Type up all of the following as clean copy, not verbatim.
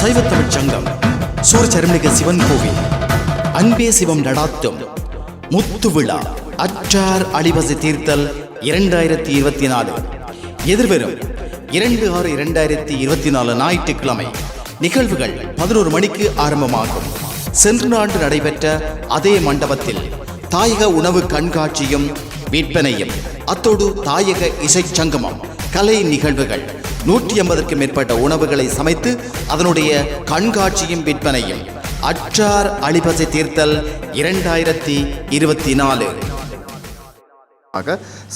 சைவத்தமிழ்ச் சங்கம் சூரச்சரமிக சிவன் கோவில் அன்பே சிவம் நடாத்தும் முத்து விழா அற்றார் அழிவசை தீர்த்தல் 2024 எதிர்வரும் 2/6/2024 ஞாயிற்றுக்கிழமை நிகழ்வுகள் 11 மணிக்கு ஆரம்பமாகும். சென்ற ஆண்டு நடைபெற்ற அதே மண்டபத்தில் தாயக உணவு கண்காட்சியும் விற்பனையும், அத்தோடு தாயக இசைச் சங்கமம், கலை நிகழ்வுகள், 150க்கும் மேற்பட்ட உணவுகளை சமைத்து அதனுடைய கண்காட்சியும் விற்பனையும் அற்றார் அழிபசை தீர்த்தல் 2024.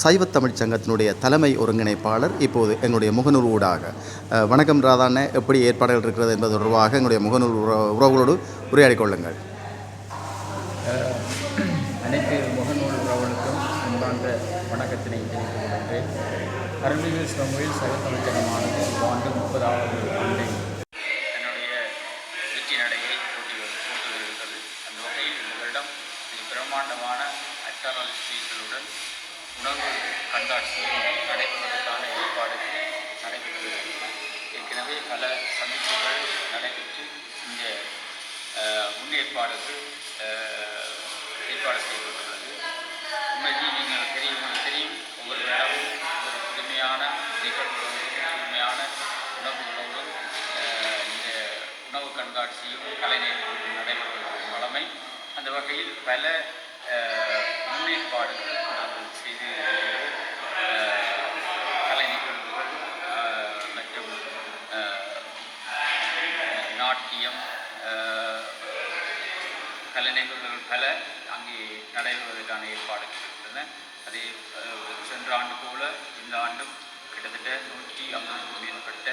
சைவத்தமிழ்ச் சங்கத்தினுடைய தலைமை ஒருங்கிணைப்பாளர் இப்போது எங்களுடைய முகநூல் ஊடாக, வணக்கம் ராதாண்ணே, எப்படி ஏற்பாடுகள் இருக்கிறது என்பது தொடர்பாக எங்களுடைய முகநூல் உறவுகளோடு உரையாடிக் கொள்ளுங்கள். அனைத்து முகநூல் உறவுகளுக்கும் அன்பார்ந்த வணக்கத்தினை தெரிவித்துக் கொள்கின்றேன். அருள்மிகு சிவமொழியில் சைவத்தமிழ்ச் சங்கமானது ஆண்டு 30வது ஆண்டை தன்னுடைய வெற்றி நடையை போட்டு வருகிறது. அந்த வகையில் இந்த வருடம் மிக பிரம்மாண்டமான அற்றார் ஸ்ரீகளுடன் உணவு கண்காட்சியும் நடைபெறுவதற்கான ஏற்பாடுகள் நடைபெற்று வருகின்றன. ஏற்கனவே பல சந்திப்புகள் நடைபெற்று இந்த முன்னேற்பாடு செய்யப்பட்டுள்ளது. உண்மையில் உங்களுக்கு தெரியும் ஒவ்வொரு இடமும் ஒரு புதுமையான நிகழ்வுகளோடும் புதுமையான உணவுகளோடும் இந்த உணவு கண்காட்சியும் கலை நிகழ்வுகளும் நடைபெறுவதற்கு வளமை. அந்த வகையில் பல முன்னேற்பாடுகள் நாங்கள் செய்து கலை நிகழ்வுகள் மற்றும் நாட்டியம் கலை நிகழ்வுகள் பல அங்கே நடைபெறுவதற்கான ஏற்பாடுகள் இருக்கின்றன. அதே சென்ற ஆண்டு போல இந்த ஆண்டும் கிட்டத்தட்ட 150க்கும் மேற்பட்ட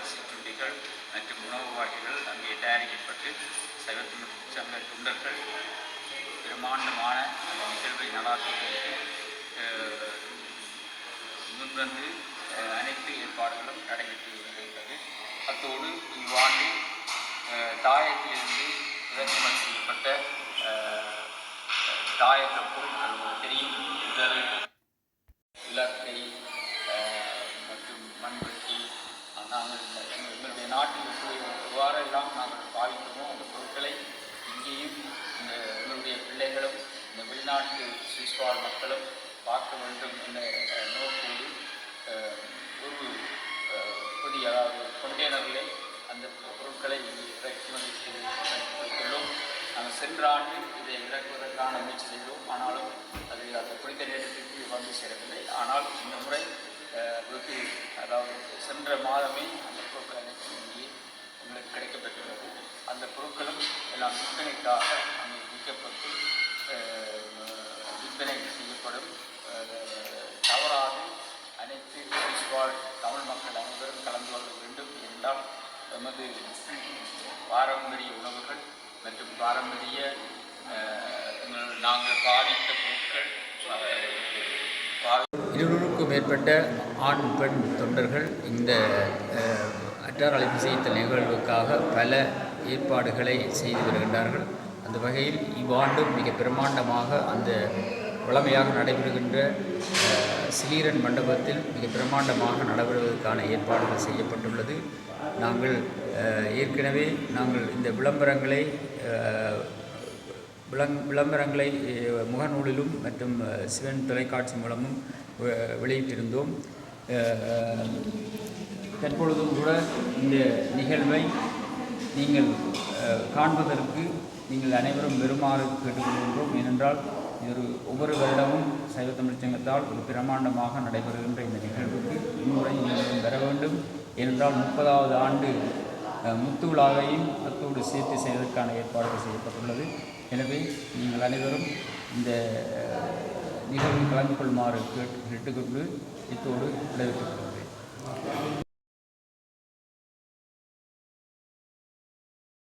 சிற்றுண்டிகள் மற்றும் உணவு வகைகள் அங்கே தயாரிக்கப்பட்டு சைவத்தமிழ்ச் சங்க தொண்டர்கள் பிரமாண்டமான அந்த நிகழ்வை நடாத்துவதற்கு முன்வந்து அனைத்து ஏற்பாடுகளும் நடைபெற்று வருகின்றது. அத்தோடு இவ்வாண்டு தாயத்திலிருந்து இறக்குமதி செய்யப்பட்ட தாயக பொருட்கள் தெரியும், உதறு, இலக்கை மற்றும் மண்வெட்டி, நாங்கள் எங்களுடைய நாட்டில் எவ்வாறெல்லாம் நாங்கள் பாவிக்கிறோமோ அந்த பொருட்களை இங்கேயும் எங்களுடைய பிள்ளைகளும் இந்த வெளிநாட்டு சுவிஸ்வாழ் மக்களும் பார்க்க வேண்டும் என்ற நோக்கோடு ஒரு புதிய, அதாவது கொண்டேனர்களை அந்த பொருட்களை இறக்குமதி செய்து வைத்துள்ளோம். நாங்கள் சென்ற ஆண்டு இதை இறக்குவதற்கான முயற்சி செய்தோம். ஆனாலும் அது அந்த குறித்த நேரத்திற்கு வந்து சேரவில்லை. ஆனால் இந்த முறை வெகு, அதாவது சென்ற மாதமே அந்த பொருட்கள் அனைத்தும் இங்கே எங்களுக்கு கிடைக்கப்பெற்றுள்ளது. அந்த பொருட்களும் எல்லாம் விற்பனைக்காக அங்கே விற்கப்பட்டு விற்பனை செய்யப்படும். தவறாது அனைத்து வாழ் தமிழ் மக்கள் அனைவரும் கலந்து கொள்ள வேண்டும் என்றால் நமது பாரம்பரிய உணவுகள் மற்றும் பாரம்பரிய நாங்கள் பாவித்த பொருட்கள் 200க்கும் மேற்பட்ட ஆண் பெண் தொண்டர்கள் இந்த அற்றார் அழிபசை தீர்த்தல் நிகழ்வுக்காக பல ஏற்பாடுகளை செய்து வருகின்றார்கள். அந்த வகையில் இவ்வாண்டும் மிக பிரமாண்டமாக அந்த வளமையாக நடைபெறுகின்ற சிலீரன் மண்டபத்தில் மிக பிரமாண்டமாக நடைபெறுவதற்கான ஏற்பாடுகள் செய்யப்பட்டுள்ளது. நாங்கள் ஏற்கனவே இந்த விளம்பரங்களை முகநூலிலும் மற்றும் சிவன் தொலைக்காட்சி மூலமும் வெளியிட்டிருந்தோம். தற்பொழுதும் கூட இந்த நிகழ்வை நீங்கள் காண்பதற்கு நீங்கள் அனைவரும் வருமாறு கேட்டுக்கொள்கின்றோம். ஏனென்றால் இது ஒவ்வொரு வருடமும் சைவத்தமிழ்ச் சங்கத்தால் ஒரு பிரமாண்டமாக நடைபெறுகின்ற இந்த நிகழ்வுக்கு இம்முறை நீங்கள் வர வேண்டும். ஏனென்றால் 30வது ஆண்டு முத்து விழாவையும் அத்தோடு சேர்த்து செய்வதற்கான ஏற்பாடுகள் செய்யப்பட்டுள்ளது. எனவே நீங்கள் அனைவரும் இந்த நிகழ்வில் கலந்து கொள்ளுமாறு கேட்டுக்கொண்டு இத்தோடு விடைபெற்றுக்